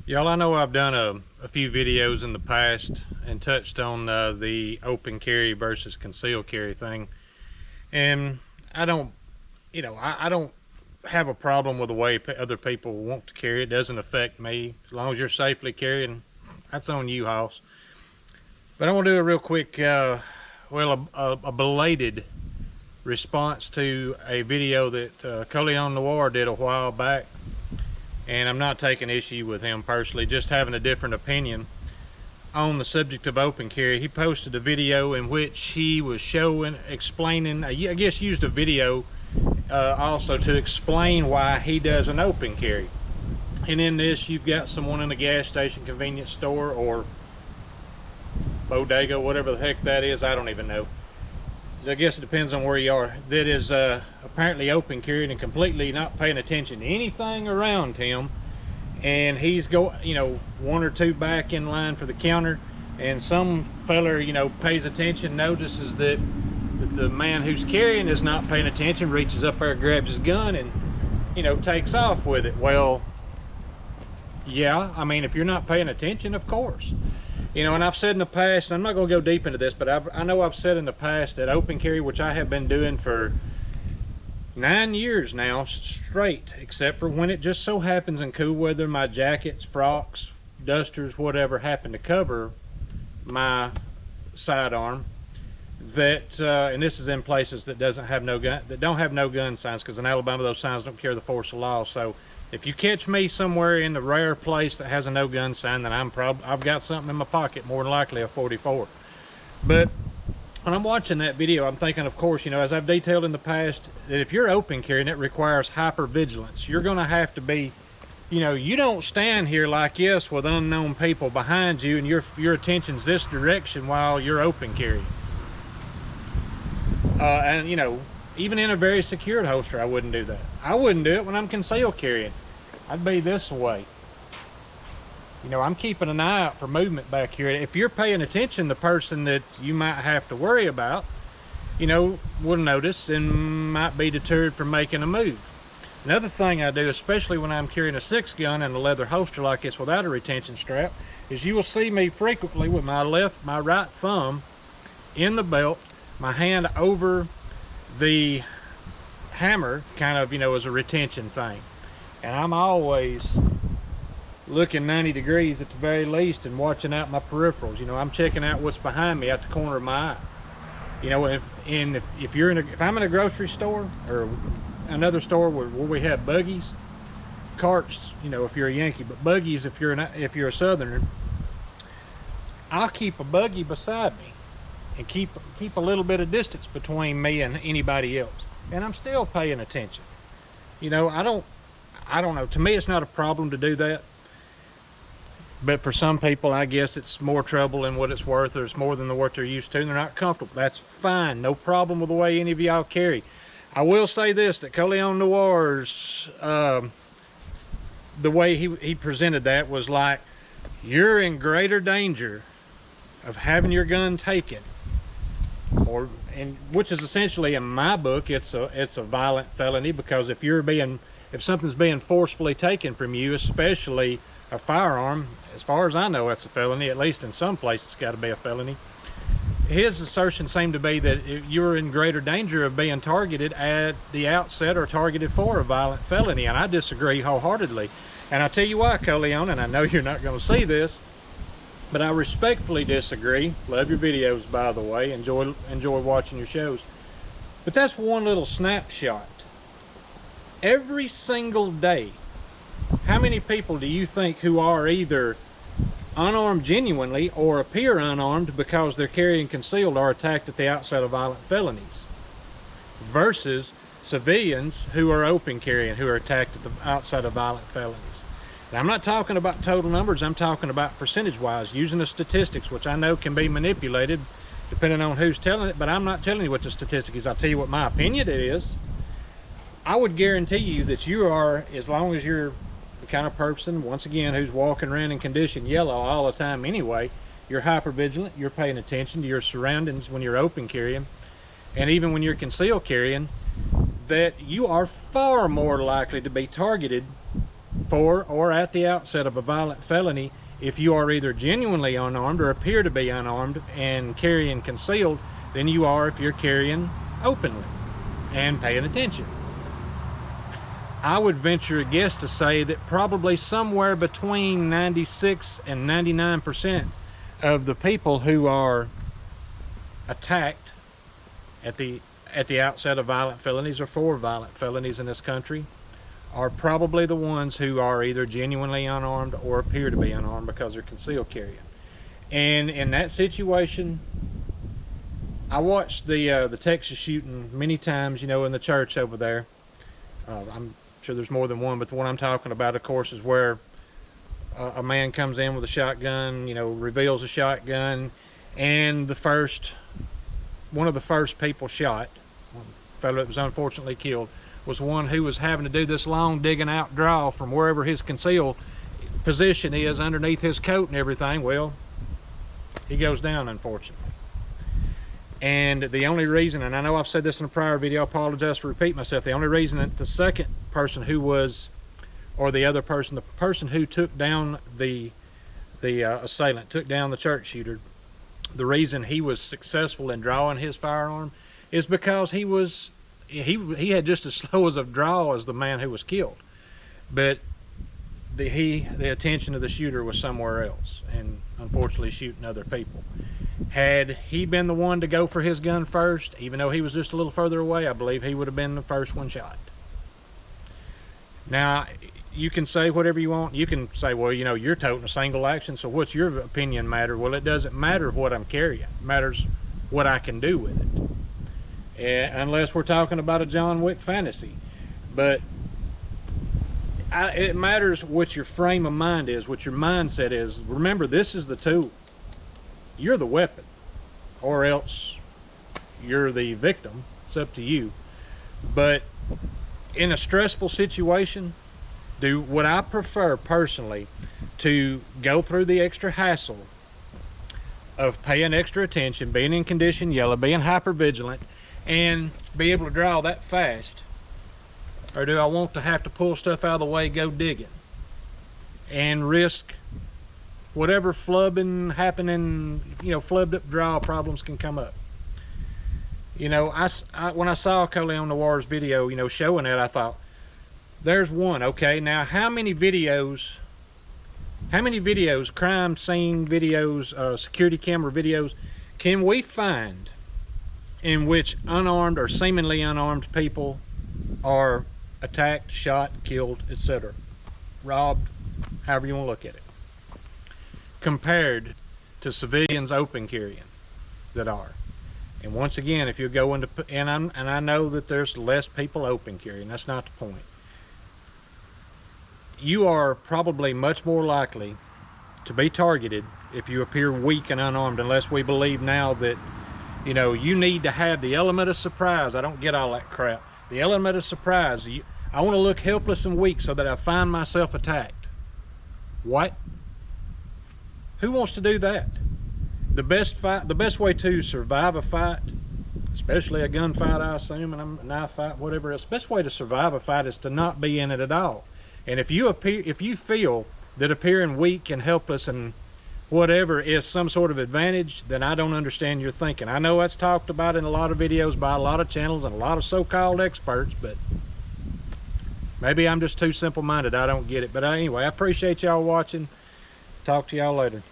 Y'all, I know I've done a few videos in the past and touched on the open carry versus concealed carry thing. And I don't, I don't have a problem with the way other people want to carry. It doesn't affect me. As long as you're safely carrying, that's on you, Hoss. But I want to do a real quick, a belated response to a video that Colion Noir did a while back. And I'm not taking issue with him personally, just having a different opinion on the subject of open carry. He posted a video in which he was explaining, I guess used a video also to explain why he does an open carry. And in this, you've got someone in a gas station, convenience store, or bodega, whatever the heck that is, I don't even know. I guess it depends on where you are. That is apparently open carrying and completely not paying attention to anything around him. And he's one or two back in line for the counter, and some feller, pays attention, notices that the man who's carrying is not paying attention, reaches up there, grabs his gun, and takes off with it. Well, yeah, I mean, if you're not paying attention, of course. And I've said in the past, and I'm not going to go deep into this, but I know I've said in the past that open carry, which I have been doing for 9 years now straight, except for when it just so happens in cool weather, my jackets, frocks, dusters, whatever happen to cover my sidearm, that and this is in places that don't have no gun signs, because in Alabama those signs don't carry the force of law. So if you catch me somewhere in the rare place that has a no gun sign, then I've got something in my pocket, more than likely a 44. But when I'm watching that video, I'm thinking, of course, as I've detailed in the past, that if you're open carrying, it requires hypervigilance. You're going to have to be, you don't stand here like this with unknown people behind you and your attention's this direction while you're open carrying. And even in a very secured holster, I wouldn't do that. I wouldn't do it when I'm concealed carrying. I'd be this way. I'm keeping an eye out for movement back here. If you're paying attention, the person that you might have to worry about, will notice and might be deterred from making a move. Another thing I do, especially when I'm carrying a 6-gun in a leather holster like this without a retention strap, is you will see me frequently with my right thumb in the belt, my hand over the hammer, kind of, as a retention thing. And I'm always looking 90 degrees at the very least and watching out my peripherals. I'm checking out what's behind me at the corner of my eye. If I'm in a grocery store or another store where we have buggies, carts, if you're a Yankee, but buggies if you're a Southerner, I'll keep a buggy beside me and keep a little bit of distance between me and anybody else, and I'm still paying attention. I don't know, to me it's not a problem to do that, but for some people I guess it's more trouble than what it's worth, or it's more than what they're used to and they're not comfortable. That's fine, no problem with the way any of y'all carry. I will say this, that Colion Noir's the way he presented that was like, you're in greater danger of having your gun taken, and which is essentially, in my book, it's a violent felony, because if something's being forcefully taken from you, especially a firearm, as far as I know, it's a felony. At least in some places it's got to be a felony. His assertion seemed to be that you're in greater danger of being targeted at the outset, or targeted for a violent felony, and I disagree wholeheartedly. And I'll tell you why, Colion, and I know you're not going to see this, but I respectfully disagree. Love your videos, by the way. Enjoy watching your shows. But that's one little snapshot. Every single day, how many people do you think who are either unarmed genuinely or appear unarmed because they're carrying concealed are attacked at the outset of violent felonies, versus civilians who are open carrying who are attacked at the outset of violent felonies? Now, I'm not talking about total numbers, I'm talking about percentage-wise, using the statistics, which I know can be manipulated depending on who's telling it, but I'm not telling you what the statistic is. I'll tell you what my opinion it is. I would guarantee you that you are, as long as you're the kind of person, once again, who's walking around in condition yellow all the time anyway, you're hyper vigilant, you're paying attention to your surroundings when you're open carrying, and even when you're concealed carrying, that you are far more likely to be targeted for or at the outset of a violent felony, if you are either genuinely unarmed or appear to be unarmed and carrying concealed, than you are if you're carrying openly and paying attention. I would venture a guess to say that probably somewhere between 96 and 99% of the people who are attacked at the outset of violent felonies or for violent felonies in this country are probably the ones who are either genuinely unarmed or appear to be unarmed because they're concealed carrying. And in that situation, I watched the Texas shooting many times, you know, in the church over there. I'm sure there's more than one, but the one I'm talking about, of course, is where a man comes in with a shotgun, you know, reveals a shotgun, and one of the first people shot, one fellow that was unfortunately killed, was one who was having to do this long digging out draw from wherever his concealed position is underneath his coat and everything. Well, he goes down, unfortunately. And the only reason, and I know I've said this in a prior video, I apologize for repeating myself, the only reason that the second person who was, or the other person, the person who took down the assailant, took down the church shooter, the reason he was successful in drawing his firearm is because he had just as slow as a draw as the man who was killed. But the attention of the shooter was somewhere else, and unfortunately shooting other people. Had he been the one to go for his gun first, even though he was just a little further away, I believe he would have been the first one shot. Now, you can say whatever you want. You can say, well, you know, you're toting a single action, so what's your opinion matter? Well, it doesn't matter what I'm carrying. It matters what I can do with it. Unless we're talking about a John Wick fantasy. But it matters what your frame of mind is, what your mindset is. Remember, this is the tool. You're the weapon, or else you're the victim. It's up to you. But in a stressful situation, would I prefer personally to go through the extra hassle of paying extra attention, being in condition yellow, being hypervigilant, and be able to draw that fast? Or do I want to have to pull stuff out of the way, go digging, and risk whatever flubbing happening, you know, flubbed up draw problems can come up? You know, when I saw Colion Noir's video, you know, showing that, I thought, there's one. Okay, now how many videos, crime scene videos, security camera videos can we find in which unarmed or seemingly unarmed people are attacked, shot, killed, etc., robbed, however you want to look at it, compared to civilians open carrying that are? And once again, if you go into, and I know that there's less people open carrying, that's not the point. You are probably much more likely to be targeted if you appear weak and unarmed, unless we believe now that, you know, you need to have the element of surprise. I don't get all that crap. The element of surprise. I want to look helpless and weak so that I find myself attacked. What? Who wants to do that? The best way to survive a fight, especially a gunfight, I assume, and a knife fight, whatever else, the best way to survive a fight is to not be in it at all. And if you feel that appearing weak and helpless and whatever is some sort of advantage, then I don't understand your thinking. I know that's talked about in a lot of videos by a lot of channels and a lot of so-called experts, but maybe I'm just too simple-minded. I don't get it. But anyway, I appreciate y'all watching. Talk to y'all later.